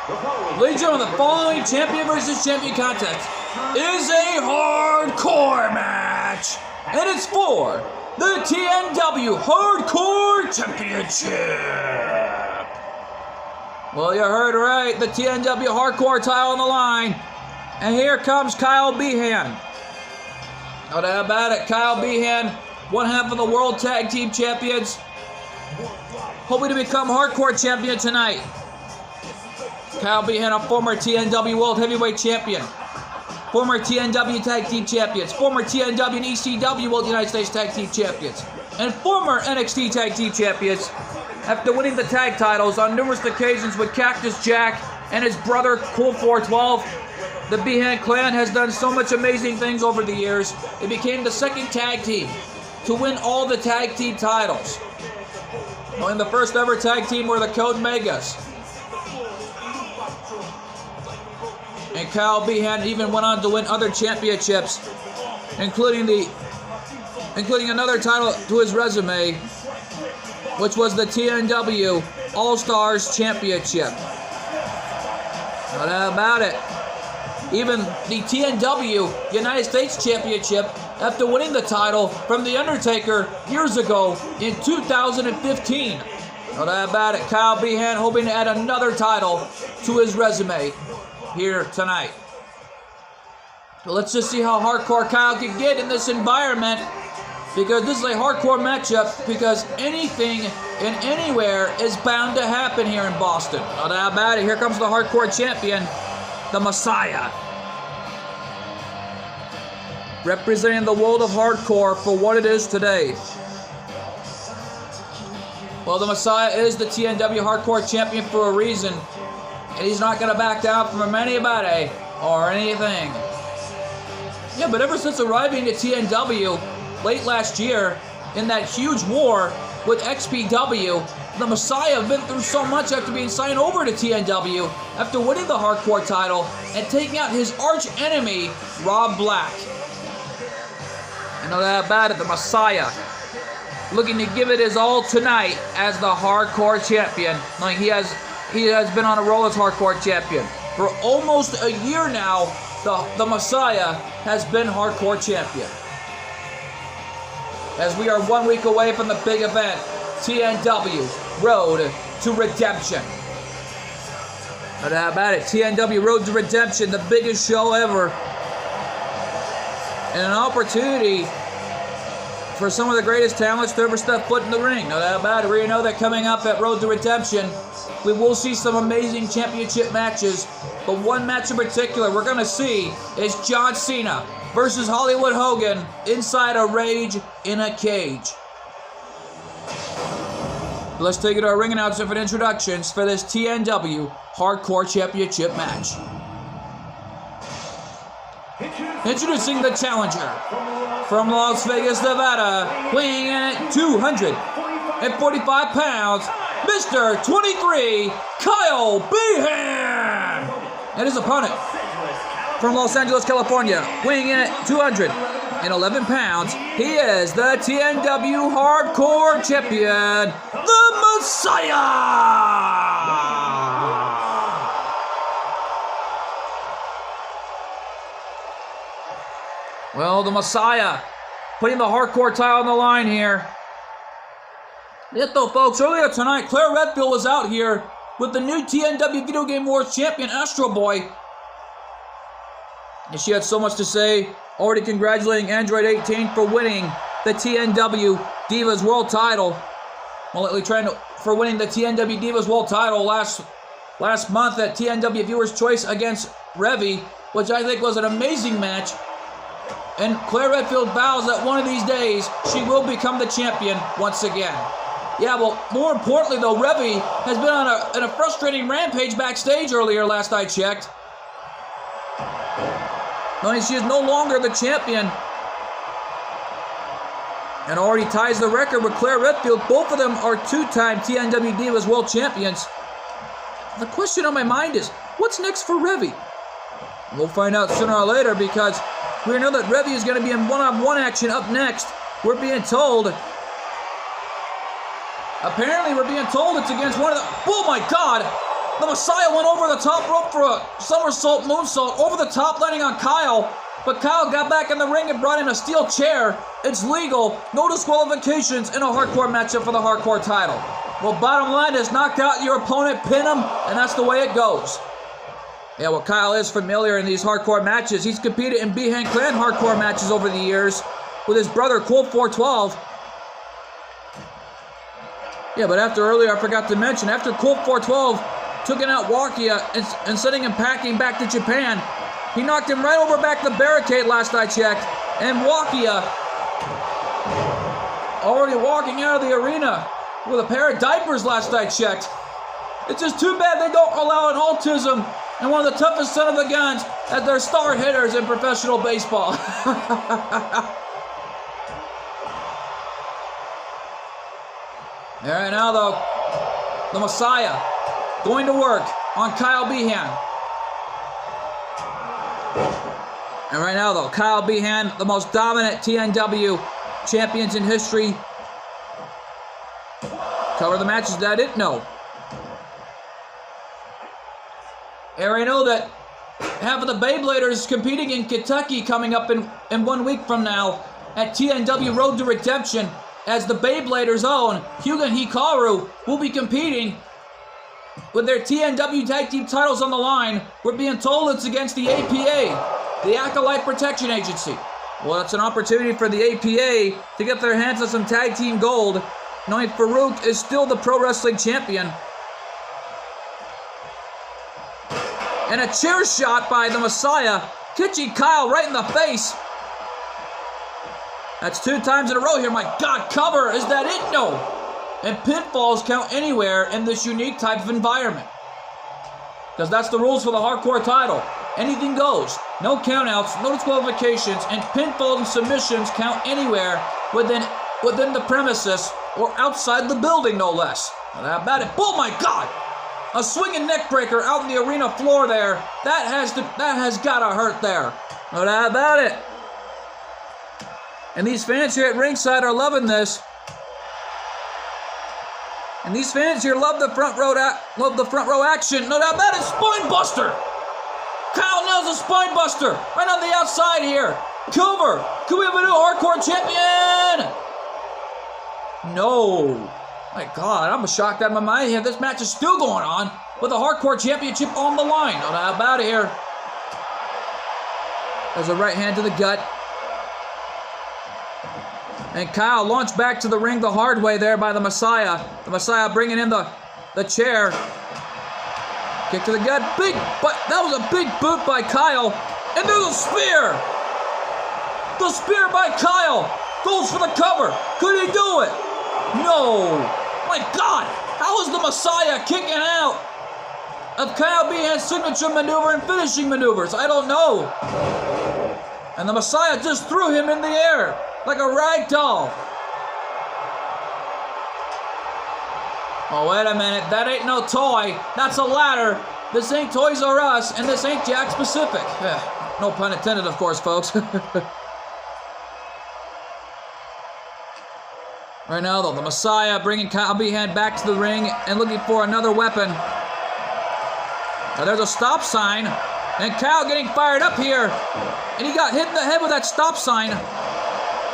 Ladies and gentlemen, the following champion versus champion contest is a hardcore match. And it's for the TNW Hardcore Championship. Well, you heard right. The TNW Hardcore title on the line. And here comes Kyle Behan. No doubt about it. Kyle Behan, one half of the World Tag Team Champions. Hoping to become Hardcore Champion tonight. Kyle Behan, a former TNW World Heavyweight Champion. Former TNW Tag Team Champions. Former TNW and ECW World United States Tag Team Champions. And former NXT Tag Team Champions. After winning the tag titles on numerous occasions with Cactus Jack and his brother Cool 412, the Behan clan has done so much amazing things over the years. It became the second tag team to win all the tag team titles. And the first ever tag team were the Code Megas. And Kyle Behan even went on to win other championships, including another title to his resume, which was the TNW All-Stars Championship. No doubt about it. Even the TNW United States Championship, after winning the title from The Undertaker years ago in 2015. No doubt about it. Kyle Behan hoping to add another title to his resume here tonight. So let's just see how hardcore Kyle can get in this environment, because this is a hardcore matchup, because anything and anywhere is bound to happen here in Boston. No doubt about it. Here comes the hardcore champion, the Messiah. Representing the world of hardcore for what it is today. Well, the Messiah is the TNW Hardcore Champion for a reason. And he's not going to back down from anybody or anything. Yeah, but ever since arriving at TNW late last year in that huge war with XPW, the Messiah have been through so much after being signed over to TNW, after winning the Hardcore title and taking out his arch enemy, Rob Black. And no doubt about it, the Messiah looking to give it his all tonight as the Hardcore Champion. Like he has been on a roll as Hardcore Champion. For almost a year now, the Messiah has been Hardcore Champion. As we are 1 week away from the big event, TNW Road to Redemption. No doubt about it, TNW Road to Redemption, the biggest show ever. And an opportunity for some of the greatest talents to ever step foot in the ring. No doubt about it. We know that coming up at Road to Redemption, we will see some amazing championship matches. But one match in particular we're going to see is John Cena versus Hollywood Hogan inside a Rage in a Cage. Let's take it to our ring announcer for introductions for this TNW Hardcore Championship match. Introducing the challenger from Las Vegas, Nevada, weighing in at 245 pounds, Mr. 23, Kyle Behan. And his opponent from Los Angeles, California, weighing in at 211 pounds, he is the TNW Hardcore Champion, the Messiah. Well, the Messiah putting the Hardcore title on the line here. Yet though, folks, earlier tonight, Claire Redfield was out here with the new TNW Video Game Awards champion, Astro Boy. And she had so much to say, already congratulating Android 18 for winning the TNW Divas World title. Well, for winning the TNW Divas World title last month at TNW Viewers' Choice against Revy, which I think was an amazing match. And Claire Redfield vows that one of these days she will become the champion once again. Yeah, well, more importantly though, Revy has been on a frustrating rampage backstage earlier last I checked. I mean, she is no longer the champion. And already ties the record with Claire Redfield. Both of them are two-time TNW Divas World Champions. The question on my mind is, what's next for Revy? We'll find out sooner or later, because we know that Revy is going to be in one-on-one action up next. We're being told. Apparently, we're being told it's against one of the... Oh, my God! The Messiah went over the top rope for a somersault moonsault over the top, landing on Kyle. But Kyle got back in the ring and brought in a steel chair. It's legal. No disqualifications in a hardcore matchup for the hardcore title. Well, bottom line is knock out your opponent, pin him, and that's the way it goes. Yeah, well, Kyle is familiar in these hardcore matches. He's competed in Behan Clan hardcore matches over the years with his brother, Colt 412. Yeah, but earlier I forgot to mention, after Colt 412 took out Wakia and sending him packing back to Japan, he knocked him right over back the barricade last I checked, and Wakia already walking out of the arena with a pair of diapers last I checked. It's just too bad they don't allow an autism and one of the toughest son of the guns as their star hitters in professional baseball. All right, now though, the Messiah going to work on Kyle Behan. And right now though, Kyle Behan, the most dominant TNW champions in history. Cover the matches that I didn't know. And I know that half of the Beybladers competing in Kentucky coming up in 1 week from now at TNW Road to Redemption, as the Beybladers' own Hyuga Hikaru will be competing with their TNW Tag Team titles on the line. We're being told it's against the APA, the Acolyte Protection Agency. Well, it's an opportunity for the APA to get their hands on some tag team gold, knowing Farouk is still the pro wrestling champion. And a chair shot by the Messiah, catching Kyle right in the face. That's 2 times in a row here. My God, cover. Is that it? No. And pinfalls count anywhere in this unique type of environment, because that's the rules for the hardcore title. Anything goes. No countouts, no disqualifications, and pinfalls and submissions count anywhere within the premises or outside the building, no less. Not that bad. Oh my God! A swinging neck breaker out in the arena floor there. That has gotta hurt there. No doubt about it. And these fans here at ringside are loving this. And these fans here love the front row action. No doubt about it. Spine buster. Kyle nails a spine buster right on the outside here. Cover. Could we have a new hardcore champion? No. My God, I'm shocked out of my mind here. This match is still going on with the hardcore championship on the line. No doubt about it here. There's a right hand to the gut. And Kyle launched back to the ring the hard way there by the Messiah. The Messiah bringing in the chair. Kick to the gut. Big, but that was a big boot by Kyle. And there's a spear. The spear by Kyle. Goes for the cover. Could he do it? No. My God. How is the Messiah kicking out of Kyle Behan's signature maneuver and finishing maneuvers? I don't know. And the Messiah just threw him in the air like a rag doll. Oh, wait a minute. That ain't no toy. That's a ladder. This ain't Toys R Us, and this ain't Jakks Pacific. No pun intended, of course, folks. Right now, though, the Messiah bringing Kyle Behan back to the ring and looking for another weapon. Now, there's a stop sign, and Kyle getting fired up here. And he got hit in the head with that stop sign.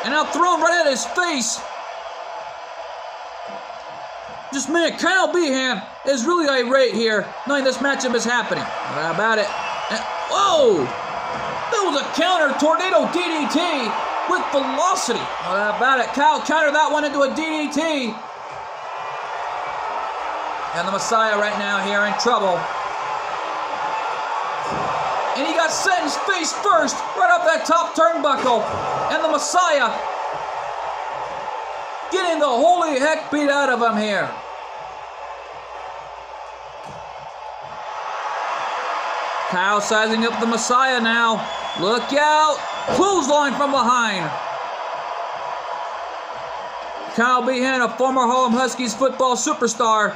And now thrown right at his face. Just man, Kyle Behan is really irate here, knowing this matchup is happening. How about it? And, whoa! That was a counter tornado DDT with velocity. How about it? Kyle countered that one into a DDT. And the Messiah right now here in trouble. And he got sentenced face first right off that top turnbuckle. And the Messiah getting the holy heck beat out of him here. Kyle sizing up the Messiah now. Look out. Clothesline from behind. Kyle Behan, a former Harlem Huskies football superstar.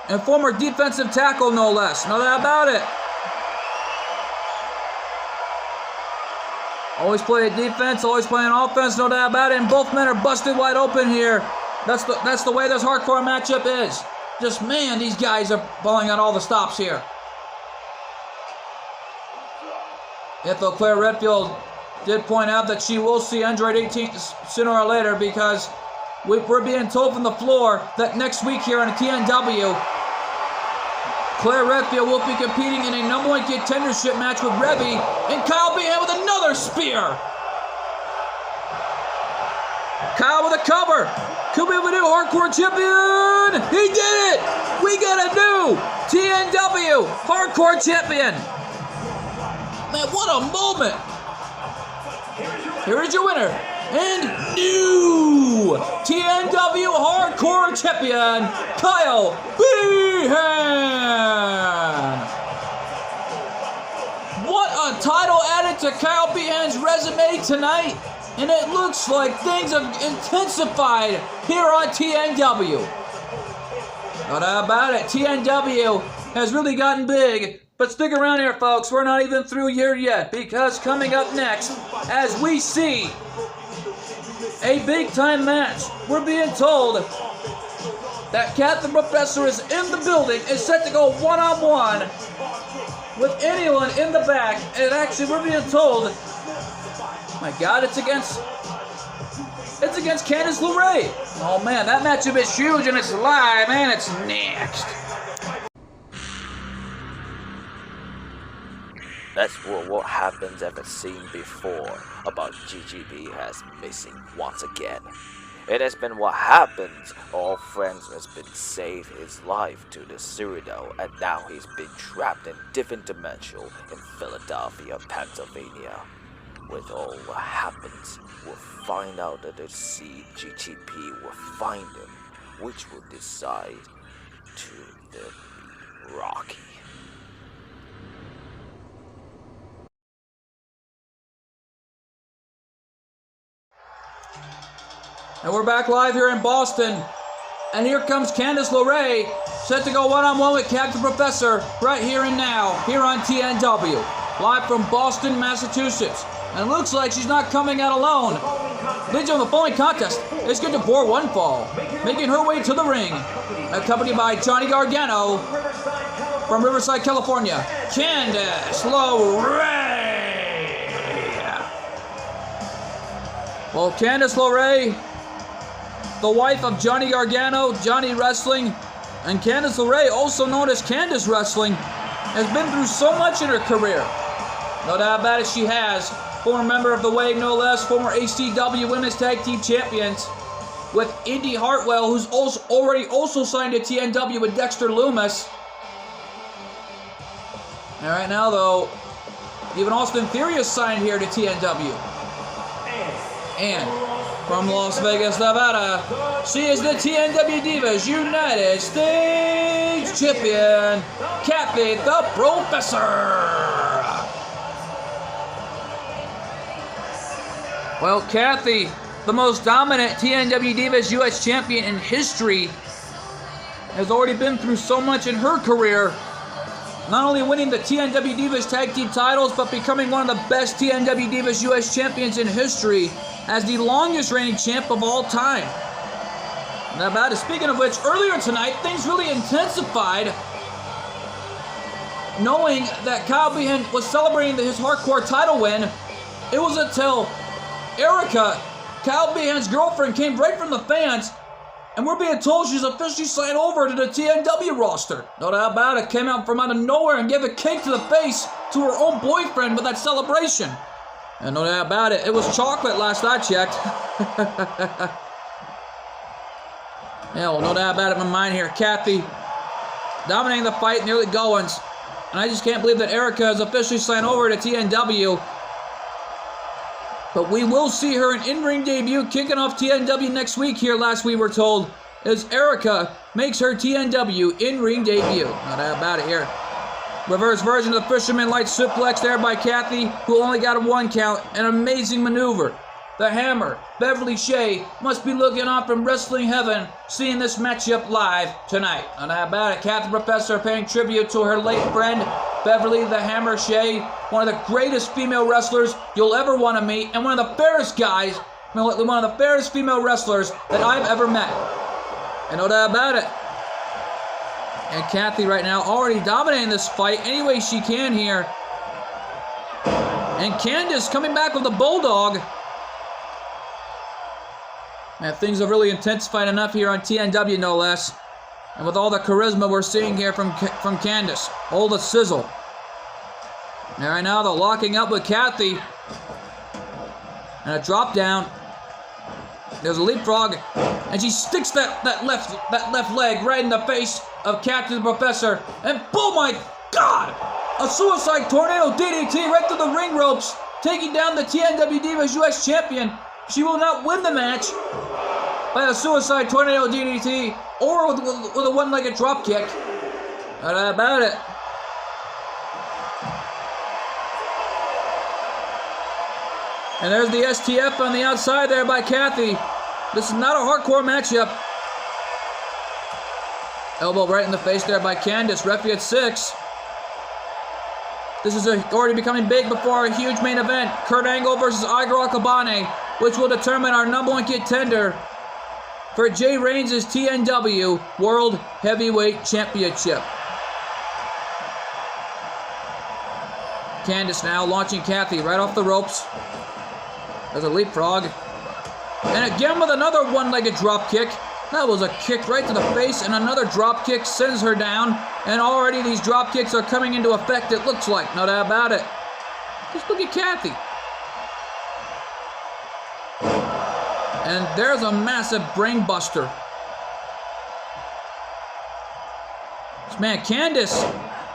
And former defensive tackle, no less. No doubt about it. Always playing defense, always playing offense, no doubt about it. And both men are busted wide open here. That's the way this hardcore matchup is. Just, man, these guys are pulling out all the stops here. Yet though Claire Redfield did point out that she will see Android 18 sooner or later, because we're being told from the floor that next week here on TNW, Claire Redfield will be competing in a #1 contendership match with Reby, and Kyle Behan with another spear. Kyle with a cover. Could we have a new hardcore champion? He did it! We got a new TNW hardcore champion. Man, what a moment. Here is your winner and new TNW hardcore champion, Kyle Behan. What a title added to Kyle Behan's resume tonight. And it looks like things have intensified here on TNW. No doubt about it, TNW has really gotten big. But stick around here, folks. We're not even through here yet, because coming up next, as we see a big-time match, we're being told that Kat the Professor is in the building, is set to go one-on-one with anyone in the back. And actually, we're being told, my God, it's against Candice LeRae. Oh man, that matchup is huge, and it's live, and it's next. That's what happens ever seen before about GGB has missing once again. It has been what happens. All friends has been saved his life to the Cyrano, and now he's been trapped in different dimensional in Philadelphia, Pennsylvania. With all what happens, we'll find out that the CGTP will find him, which will decide to then be Rocky. And we're back live here in Boston. And here comes Candice LeRae, set to go one-on-one with Captain Professor right here and now, here on TNW. Live from Boston, Massachusetts. And it looks like she's not coming out alone. Leads on the following contest is good to bore one fall, making her way to the ring. Accompanied by Johnny Gargano from Riverside, California, Candice LeRae. Well, Candice LeRae, the wife of Johnny Gargano, Johnny Wrestling, and Candice LeRae, also known as Candice Wrestling, has been through so much in her career. No doubt about it, she has. Former member of the Wave, no less, former HCW Women's Tag Team Champions with Indy Hartwell, who's already signed to TNW with Dexter Lumis. And right now, though, even Austin Theory is signed here to TNW. And from Las Vegas, Nevada, she is the TNW Divas United States Champion, Kathy the Professor. Well, Kathy, the most dominant TNW Divas US Champion in history, has already been through so much in her career. Not only winning the TNW Divas Tag Team titles, but becoming one of the best TNW Divas US Champions in history as the longest reigning champ of all time. Now, about it, speaking of which, earlier tonight, things really intensified, knowing that Kyle Behan was celebrating his hardcore title win. It was until Erica, Kyle Behan's girlfriend, came right from the fans, and we're being told she's officially signed over to the TNW roster. No doubt about it, came out from out of nowhere and gave a cake to the face to her own boyfriend with that celebration. And no doubt about it, it was chocolate last I checked. Yeah, well, no doubt about it in my mind here. Kathy dominating the fight in the early goings. And I just can't believe that Erica has officially signed over to TNW. But we will see her in-ring debut kicking off TNW next week here, last we were told, as Erica makes her TNW in-ring debut. No doubt about it here. Reverse version of the Fisherman Light Suplex there by Kathy, who only got a 1 count. An amazing maneuver. The Hammer, Beverly Shea, must be looking on from wrestling heaven, seeing this matchup live tonight. No doubt about it. Kathy Professor paying tribute to her late friend, Beverly the Hammer Shea, one of the greatest female wrestlers you'll ever want to meet, and one of the fairest guys, one of the fairest female wrestlers that I've ever met. And no doubt about it, And Kathy right now already dominating this fight any way she can here. And Candice coming back with the Bulldog. Man, things have really intensified enough here on TNW, no less. And with all the charisma we're seeing here from Candice. All the sizzle. And right now they're locking up with Kathy. And a drop down. There's a leapfrog. And she sticks that left leg right in the face of Kathy the Professor. And oh my God! A suicide tornado DDT right through the ring ropes. Taking down the TNW Divas US Champion. She will not win the match by a suicide tornado DDT or with a one-legged drop kick. Not about it. And there's the STF on the outside there by Kathy. This is not a hardcore matchup. Elbow right in the face there by Candice. Referee at 6. This is already becoming big before a huge main event. Kurt Angle versus Igor Akabane, which will determine our #1 contender for Jay Reigns' TNW World Heavyweight Championship. Candice now launching Kathy right off the ropes. There's a leapfrog. And again with another one-legged drop kick. That was a kick right to the face, and another drop kick sends her down. And already these drop kicks are coming into effect, it looks like. No doubt about it. Just look at Kathy. And there's a massive brain buster. Man, Candice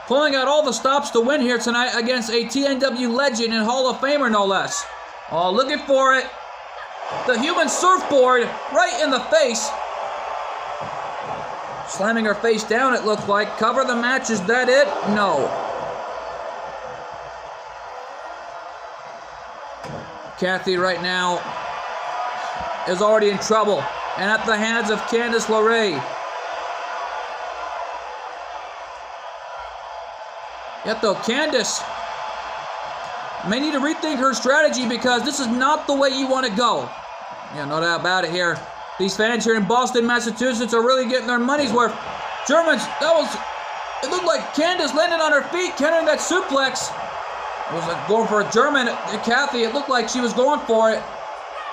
pulling out all the stops to win here tonight against a TNW legend and Hall of Famer, no less. Oh, looking for it. The human surfboard right in the face. Slamming her face down, it looked like. Cover the match, is that it? No. Kathy right now is already in trouble. And at the hands of Candice LeRae. Yet though, Candice may need to rethink her strategy because this is not the way you want to go. Yeah, no doubt about it here. These fans here in Boston, Massachusetts are really getting their money's worth. Germans, it looked like Candice landed on her feet, countering that suplex. It was like going for a German. Kathy, it looked like she was going for it.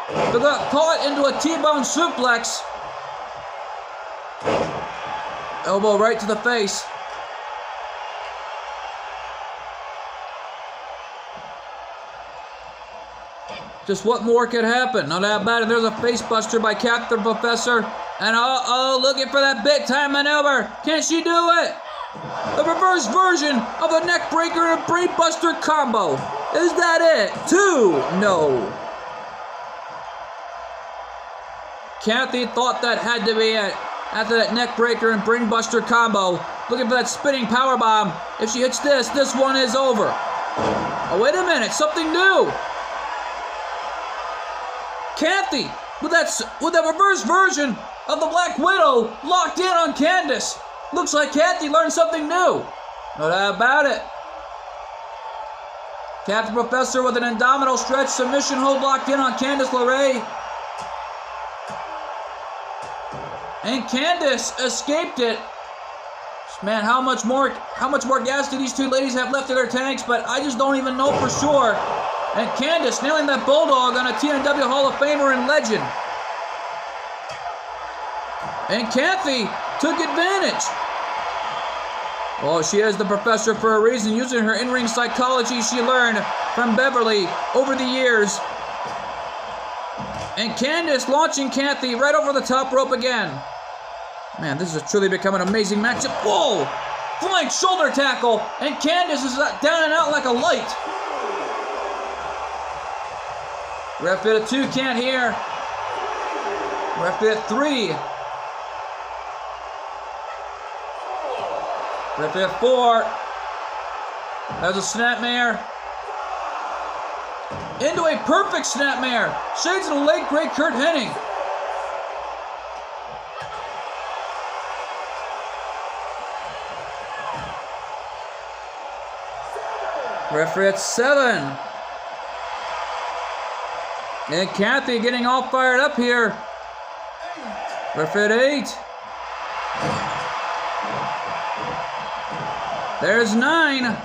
But got caught into a T-bone suplex. Elbow right to the face. Just what more could happen? No doubt about it. There's a face buster by Kathy the Professor. And looking for that big time maneuver. Can she do it? The reverse version of the neck breaker and brain buster combo. Is that it? 2? No. Kathy thought that had to be it. After that neck breaker and brain buster combo. Looking for that spinning power bomb. If she hits this one is over. Oh, wait a minute. Something new. Kathy, with that reverse version of the Black Widow locked in on Candice. Looks like Kathy learned something new. No doubt about it. Kathy Professor with an abdominal stretch submission hold locked in on Candice LeRae. And Candice escaped it. Man, how much more gas do these two ladies have left in their tanks? But I just don't even know for sure. And Candice nailing that bulldog on a TNW Hall of Famer and legend. And Kathy took advantage. Well, she is the Professor for a reason, using her in-ring psychology she learned from Beverly over the years. And Candice launching Kathy right over the top rope again. Man, this is truly becoming an amazing matchup. Whoa! Flying shoulder tackle. And Candice is down and out like a light. Ref at 2, can't hear. Ref at 3. Ref at 4. There's a snapmare. Into a perfect snapmare. Shades of the late great Curt Hennig. Referee at 7. And Kathy getting all fired up here. Referee at 8. There's 9.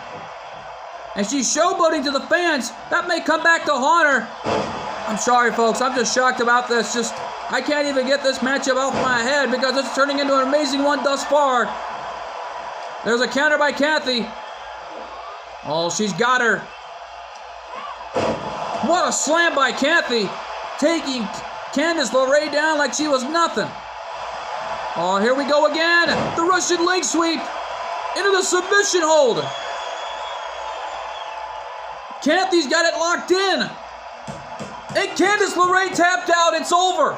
And she's showboating to the fans. That may come back to haunt her. I'm sorry, folks. I'm just shocked about this. I can't even get this matchup off my head because it's turning into an amazing one thus far. There's a counter by Kathy. Oh, she's got her. What a slam by Kathy. Taking Candice LeRae down like she was nothing. Oh, here we go again. The Russian leg sweep into the submission hold. Kathy's got it locked in. And Candice LeRae tapped out. It's over.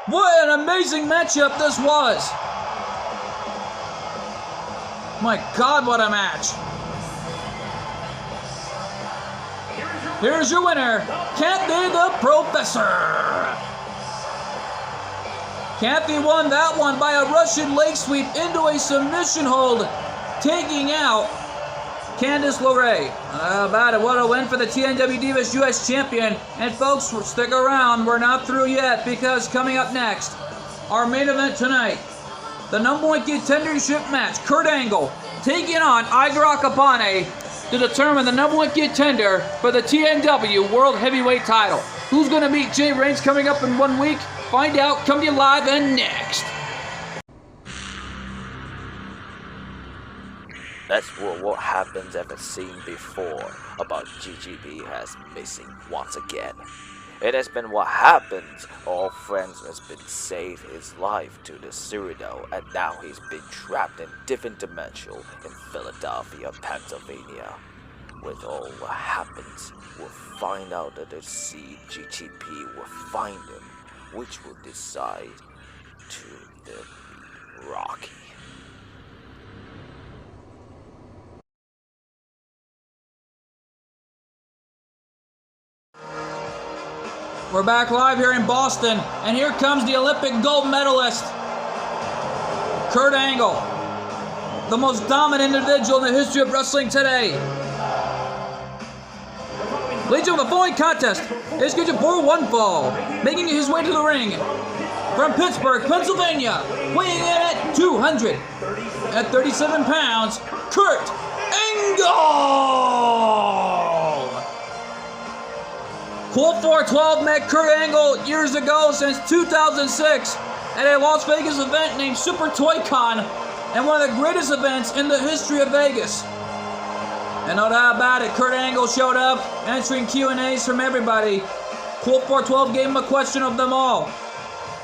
What an amazing matchup this was. My God, what a match. Here's your winner, Kathy the Professor. Kathy won that one by a Russian leg sweep into a submission hold, taking out Candice LeRae. How about it? What a win for the TNW Divas US Champion. And folks, stick around. We're not through yet because coming up next, our main event tonight, the #1 contendership match, Kurt Angle taking on Iger Akabane to determine the #1 contender for the TNW World Heavyweight title. Who's going to beat Jay Reigns coming up in 1 week? Find out, come to you live and next. That's what happens ever seen before about GGB has missing once again. It has been what happens. All friends has been saved his life to the Cyrano, and now he's been trapped in different dimensional in Philadelphia, Pennsylvania. With all what happens, we'll find out that the GGP will find him, which will decide to defeat Rocky. We're back live here in Boston, and here comes the Olympic gold medalist, Kurt Angle, the most dominant individual in the history of wrestling today. Ladies and gentlemen, the following contest is scheduled for one fall, making his way to the ring from Pittsburgh, Pennsylvania, weighing in at 237 pounds, Kurt Angle! Colt 412 met Kurt Angle years ago, since 2006, at a Las Vegas event named Super Toy Con, and one of the greatest events in the history of Vegas. And no doubt about it, Kurt Angle showed up, answering Q&As from everybody. Colt 412 gave him a question of them all.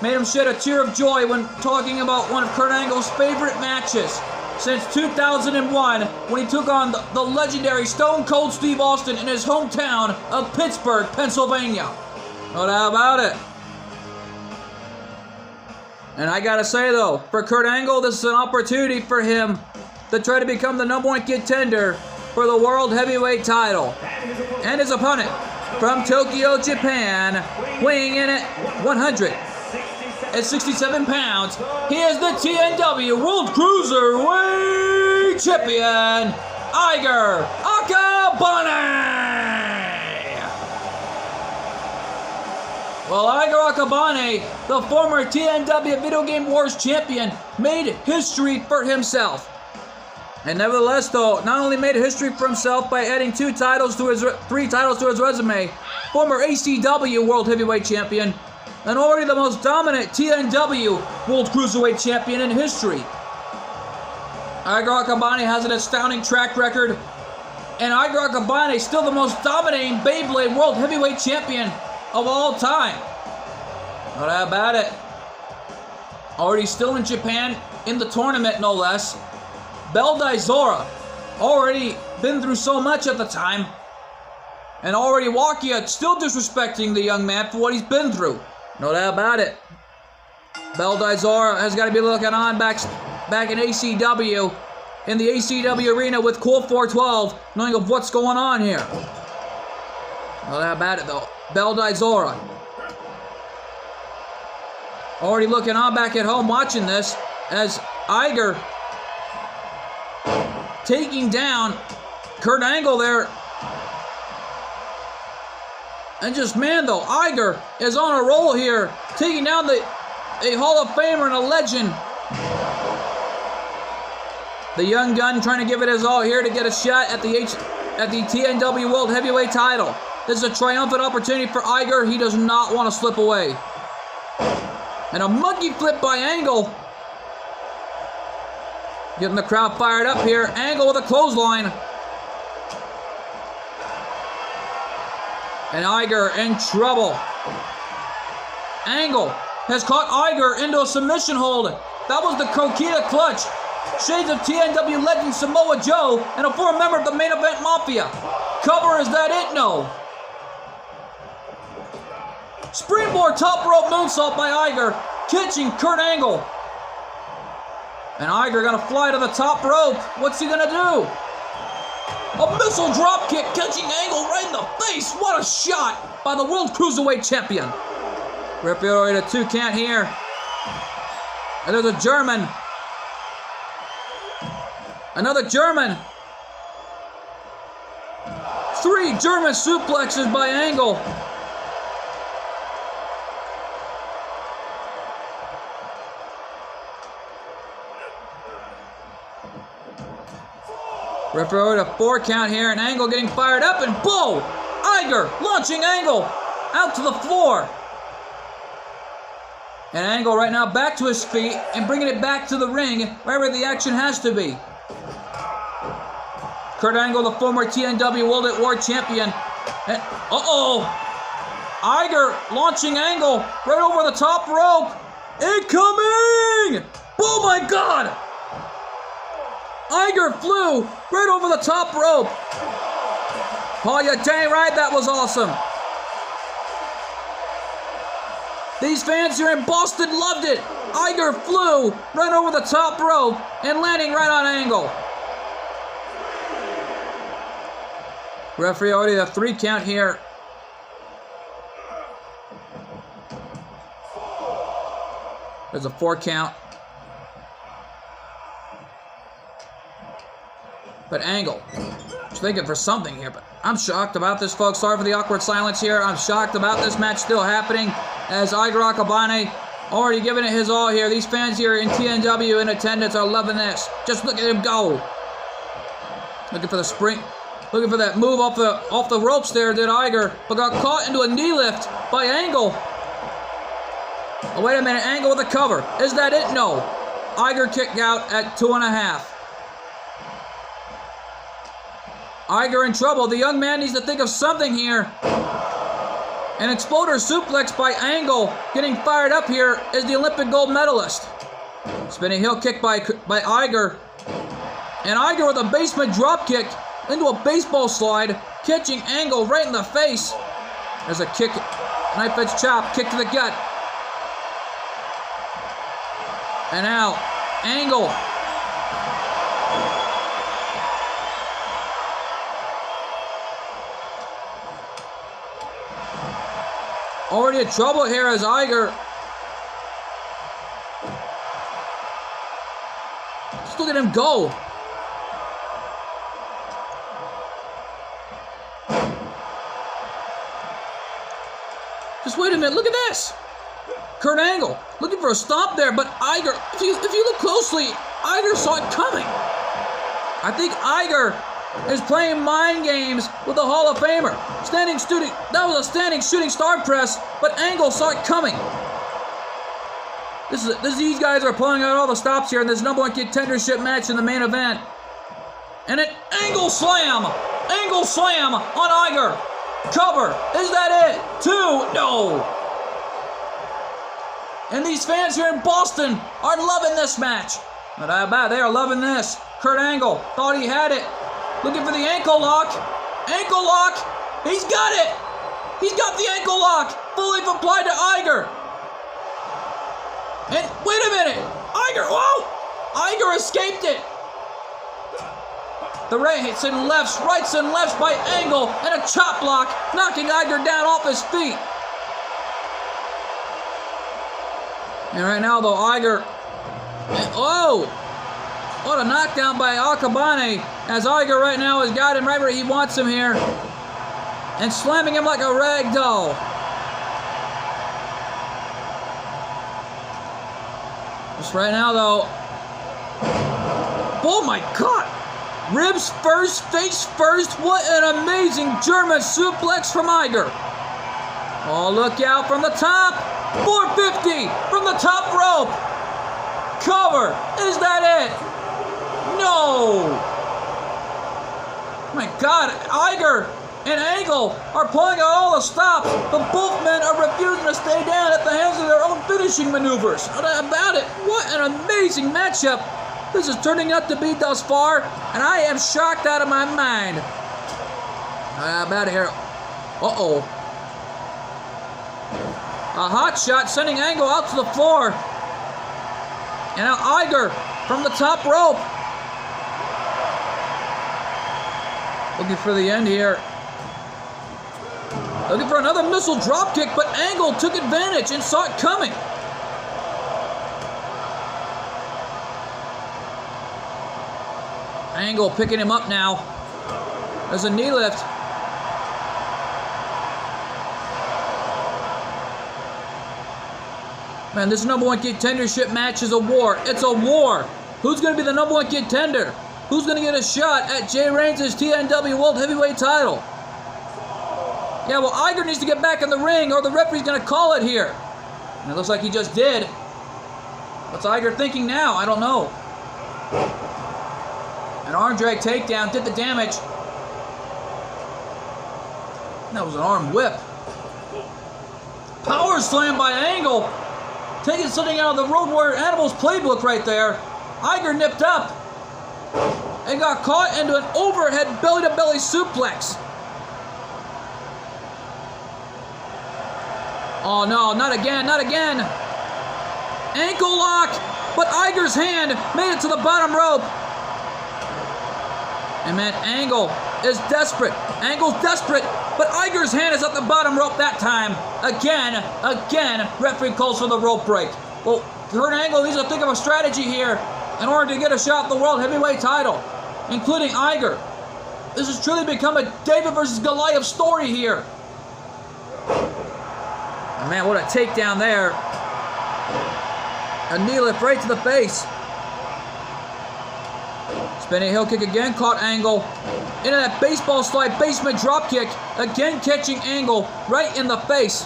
Made him shed a tear of joy when talking about one of Kurt Angle's favorite matches since 2001, when he took on the legendary Stone Cold Steve Austin in his hometown of Pittsburgh, Pennsylvania. No doubt about it. And I gotta say though, for Kurt Angle, this is an opportunity for him to try to become the #1 contender for the World Heavyweight title. And his opponent from Tokyo, Japan, weighing in at 167 pounds, he is the TNW World Cruiserweight Champion, Iger Akabane! Well, Iger Akabane, the former TNW Video Game Wars champion, made history for himself. And nevertheless, though, not only made history for himself by adding 3 titles to his resume, former ACW World Heavyweight Champion, and already the most dominant TNW World Cruiserweight Champion in history. Iger Akabane has an astounding track record, and Iger Akabane is still the most dominating Beyblade World Heavyweight Champion of all time. No doubt about it. Already still in Japan, in the tournament no less. Bell Daizora, already been through so much at the time, and already Wakia still disrespecting the young man for what he's been through. No doubt about it. Bell Daizora has got to be looking on back in ACW, in the ACW arena with Colt 412, knowing of what's going on here. No doubt about it though. Bell Daizora. Already looking on back at home watching this as Iger taking down Kurt Angle there. And just, man, though, Iger is on a roll here, taking down a Hall of Famer and a legend The young gun trying to give it his all here to get a shot at the TNW World Heavyweight title. This is a triumphant opportunity for Iger. He does not want to slip away. And a monkey flip by Angle. Getting the crowd fired up here. Angle with a clothesline. And Iger in trouble. Angle has caught Iger into a submission hold. That was the Coquina clutch. Shades of TNW legend Samoa Joe and a former member of the Main Event Mafia. Cover, is that it? No. Springboard top rope moonsault by Iger, catching Kurt Angle. And Iger gonna fly to the top rope. What's he gonna do? A missile drop kick catching Angle right in the face. What a shot by the World Cruiserweight Champion. Referee at a 2 count here. And there's a German. Another German. 3 German suplexes by Angle. Referee at a 4 count here, and Angle getting fired up, and boom! Iger launching Angle out to the floor. And Angle right now back to his feet and bringing it back to the ring wherever the action has to be. Kurt Angle, the former TNW World at War Champion. And, Iger launching Angle right over the top rope. Incoming! Oh my God! Iger flew right over the top rope. Oh, you're dang right, that was awesome. These fans here in Boston loved it. Iger flew right over the top rope and landing right on Angle. Referee already a 3 count here. There's a 4 count. But Angle, just thinking for something here, but I'm shocked about this, folks. Sorry for the awkward silence here. I'm shocked about this match still happening as Iger Akabane already giving it his all here. These fans here in TNW in attendance are loving this. Just look at him go. Looking for the spring, looking for that move off the ropes there, did Iger, but got caught into a knee lift by Angle. Oh, wait a minute, Angle with a cover. Is that it? No. Iger kicked out at 2.5. Iger in trouble. The young man needs to think of something here. An exploder suplex by Angle. Getting fired up here is the Olympic gold medalist. Spinning heel kick by Iger. And Iger with a basement drop kick into a baseball slide, catching Angle right in the face. There's a kick, knife edge chop, kick to the gut. And now, Angle. Already in trouble here as Iger. Just look at him go. Just wait a minute, look at this. Kurt Angle looking for a stop there, but Iger, if you look closely, Iger saw it coming. I think Iger is playing mind games with the Hall of Famer. That was a standing shooting star press, but Angle saw it coming. These guys are pulling out all the stops here in this #1 contendership match in the main event. And an Angle slam on Iger. Cover, is that it? 2, no. And these fans here in Boston are loving this match. But I bet they are loving this. Kurt Angle thought he had it. Looking for the ankle lock. Ankle lock. He's got it. He's got the ankle lock. Fully applied to Iger. And wait a minute. Iger. Whoa. Iger escaped it. The rights and lefts by Angle, and a chop block, knocking Iger down off his feet. And right now, though, Iger. Oh. What a knockdown by Akabane, as Iger right now has got him right where he wants him here. And slamming him like a rag doll. Just right now, though. Oh my God! Ribs first, face first. What an amazing German suplex from Iger. Oh, look out from the top. 450 from the top rope. Cover. Is that it? No. My God, Iger and Angle are pulling out all the stops, but both men are refusing to stay down at the hands of their own finishing maneuvers. No doubt about it. What an amazing matchup this is turning out to be thus far, and I am shocked out of my mind. I'm out of here. Uh-oh. A hot shot sending Angle out to the floor. And now Iger from the top rope. Looking for the end here. Looking for another missile dropkick, but Angle took advantage and saw it coming. Angle picking him up now. There's a knee lift. Man, this number one contendership match is a war. It's a war. Who's going to be the number one contender? Who's going to get a shot at Jay Reigns' TNW World Heavyweight title? Yeah, well, Iger needs to get back in the ring or the referee's going to call it here. And it looks like he just did. What's Iger thinking now? I don't know. An arm drag takedown did the damage. That was an arm whip. Power slam by Angle. Taking something out of the Road Warrior Animals playbook right there. Iger nipped up and got caught into an overhead belly-to-belly suplex. Oh no, not again, not again. Ankle lock, but Iger's hand made it to the bottom rope. And man, Angle is desperate. Angle's desperate, but Iger's hand is at the bottom rope that time. Again, referee calls for the rope break. Well, Kurt Angle needs to think of a strategy here in order to get a shot at the World Heavyweight title, including Iger. This has truly become a David versus Goliath story here. And man, what a takedown there. A knee lift right to the face. Spinning heel kick again, caught Angle. Into that baseball slide basement drop kick. Again catching Angle right in the face.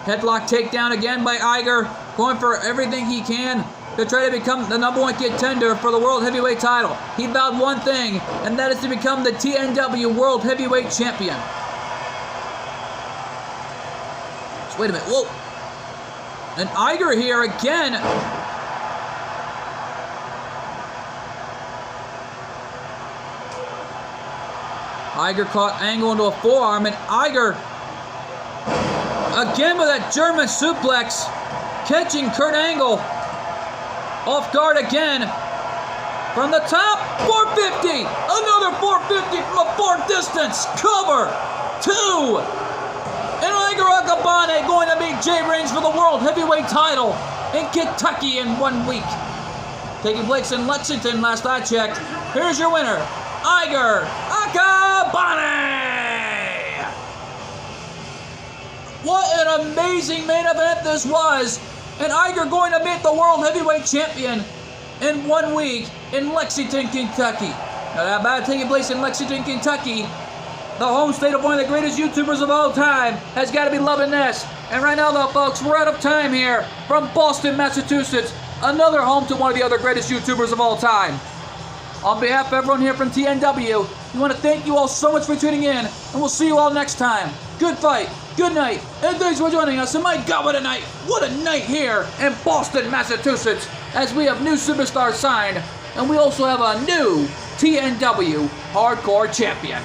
Headlock takedown again by Iger. Going for everything he can to try to become the number one contender for the World Heavyweight title. He vowed one thing, and that is to become the TNW World Heavyweight Champion. So wait a minute, whoa. And Iger here again. Iger caught Angle into a forearm, and Iger again with that German suplex, catching Kurt Angle off guard again. From the top, 450, another 450 from a far distance, cover, 2. And Iger Akabane going to meet Jay Reigns for the World Heavyweight title in Kentucky in 1 week. Taking place in Lexington last I checked. Here's your winner, Iger Akabane! What an amazing main event this was! And Iger going to meet the World Heavyweight Champion in 1 week in Lexington, Kentucky. Now that battle taking place in Lexington, Kentucky, the home state of one of the greatest YouTubers of all time, has got to be loving this. And right now though, folks, we're out of time here from Boston, Massachusetts, another home to one of the other greatest YouTubers of all time. On behalf of everyone here from TNW, we want to thank you all so much for tuning in, and we'll see you all next time. Good fight, good night, and thanks for joining us. And my God, what a night! What a night here in Boston, Massachusetts, as we have new superstars signed, and we also have a new TNW Hardcore Champion.